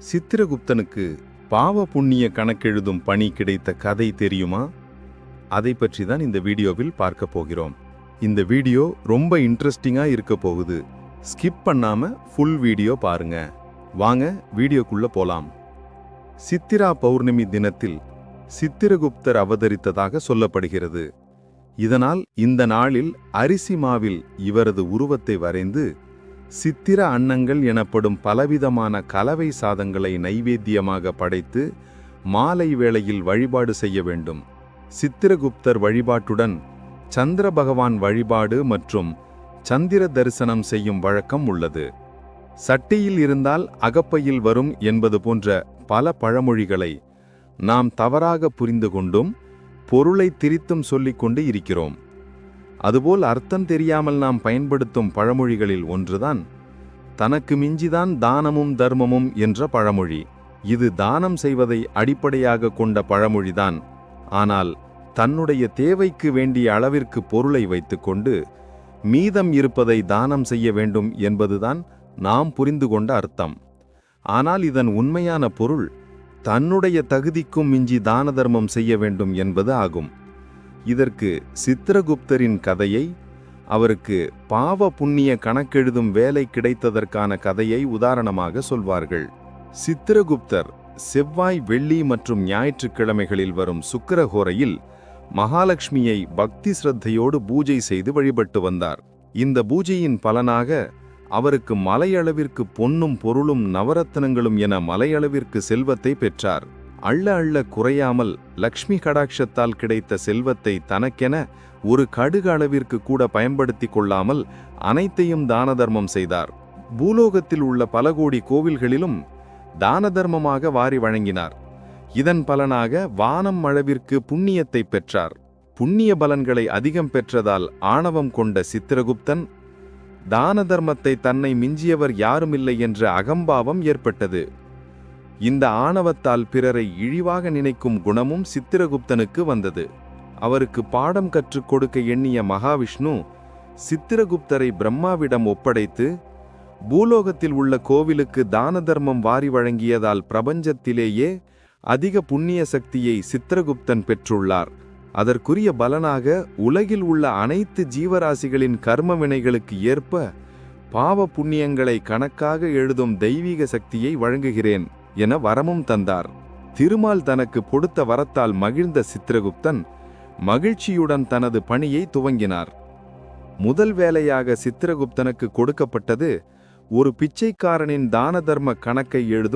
சித்திரகுப்தனுக்கு பாவ புண்ணிய கணக்கெழுதும் பணி கிடைத்த கதை தெரியுமா? அதை பற்றி தான் இந்த வீடியோவில் பார்க்க போகிறோம். இந்த வீடியோ ரொம்ப இன்ட்ரெஸ்டிங்கா இருக்க போகுது. ஸ்கிப் பண்ணாம ஃபுல் வீடியோ பாருங்க. வாங்க வீடியோக்குள்ள போலாம். சித்திரா பௌர்ணமி தினத்தில் சித்திரகுப்தர் அவதரித்ததாக சொல்லப்படுகிறது. இதனால் இந்த நாளில் அரிசி மாவில் இவரது உருவத்தை வரைந்து சித்திர அன்னங்கள் எனப்படும் பலவிதமான கலவை சாதங்களை நைவேத்தியமாக படைத்து மாலை வேளையில் வழிபாடு செய்ய வேண்டும். சித்திரகுப்தர் வழிபாட்டுடன் சந்திர பகவான் வழிபாடு மற்றும் சந்திர தரிசனம் செய்யும் வழக்கம் உள்ளது. சட்டியில் இருந்தால் அகப்பையில் வரும் என்பது போன்ற பல பழமொழிகளை நாம் தவறாக புரிந்து கொண்டும் பொருளை திரித்தும் சொல்லிக்கொண்டு இருக்கிறோம். அதுபோல் அர்த்தம் தெரியாமல் நாம் பயன்படுத்தும் பழமொழிகளில் ஒன்றுதான் தனக்கு மிஞ்சிதான் தானமும் தர்மமும் என்ற பழமொழி. இது தானம் செய்வதை அடிப்படையாக கொண்ட பழமொழிதான். ஆனால் தன்னுடைய தேவைக்கு வேண்டிய அளவிற்கு பொருளை வைத்துக்கொண்டு மீதம் இருப்பதை தானம் செய்ய வேண்டும் என்பதுதான் நாம் புரிந்து கொண்ட அர்த்தம். ஆனால் இதன் உண்மையான பொருள் தன்னுடைய தகுதிக்கும் மிஞ்சி தான தர்மம் செய்ய வேண்டும் என்பது ஆகும். இதற்கு சித்திரகுப்தரின் கதையை, அவருக்கு பாவ புண்ணிய கணக்கெழுதும் வேலை கிடைத்ததற்கான கதையை உதாரணமாக சொல்வார்கள். சித்திரகுப்தர் செவ்வாய், வெள்ளி மற்றும் ஞாயிற்றுக்கிழமைகளில் வரும் சுக்கிரஹோரையில் மகாலட்சுமியை பக்தி சிரத்தையோடு பூஜை செய்து வழிபட்டு வந்தார். இந்த பூஜையின் பலனாக அவருக்கு மலையளவிற்கு பொன்னும் பொருளும் நவரத்னங்களும் என மலையளவிற்கு செல்வத்தை பெற்றார். அள்ள அள்ள குறையாமல் லக்ஷ்மி கடாட்சத்தால் கிடைத்த செல்வத்தை தனக்கென ஒரு கடுகு அளவிற்கு கூட பயன்படுத்தி கொள்ளாமல் அனைத்தையும் தான தர்மம் செய்தார். பூலோகத்தில் உள்ள பல கோடி கோவில்களிலும் தான தர்மமாக வாரி வழங்கினார். இதன் பலனாக வானம் அளவிற்கு புண்ணியத்தை பெற்றார். புண்ணிய பலன்களை அதிகம் பெற்றதால் ஆணவம் கொண்ட சித்திரகுப்தன் தான தர்மத்தை தன்னை மிஞ்சியவர் யாருமில்லை என்ற அகம்பாவம் ஏற்பட்டது. இந்த ஆணவத்தால் பிறரை இழிவாக நினைக்கும் குணமும் சித்திரகுப்தனுக்கு வந்தது. அவருக்கு பாடம் கற்றுக் கொடுக்க எண்ணிய மகாவிஷ்ணு சித்திரகுப்தரை பிரம்மாவிடம் ஒப்படைத்து பூலோகத்தில் உள்ள கோவிலுக்கு தான தர்மம் வாரி வழங்கியதால் பிரபஞ்சத்திலேயே அதிக புண்ணிய சக்தியை சித்திரகுப்தன் பெற்றுள்ளார். அதற்குரிய பலனாக உலகில் உள்ள அனைத்து ஜீவராசிகளின் கர்ம வினைகளுக்கு ஏற்ப பாவ புண்ணியங்களை கணக்காக எழுதும் தெய்வீக சக்தியை வழங்குகிறேன் என வரமும் தந்தார். திருமால் தனக்கு கொடுத்த வரத்தால் மகிழ்ந்த சித்திரகுப்தன் மகிழ்ச்சியுடன் தனது பணியை துவங்கினார். முதல் வேலையாக சித்திரகுப்தனுக்கு கொடுக்கப்பட்டது ஒரு பிச்சைக்காரனின் தான தர்ம கணக்கை எழுதும்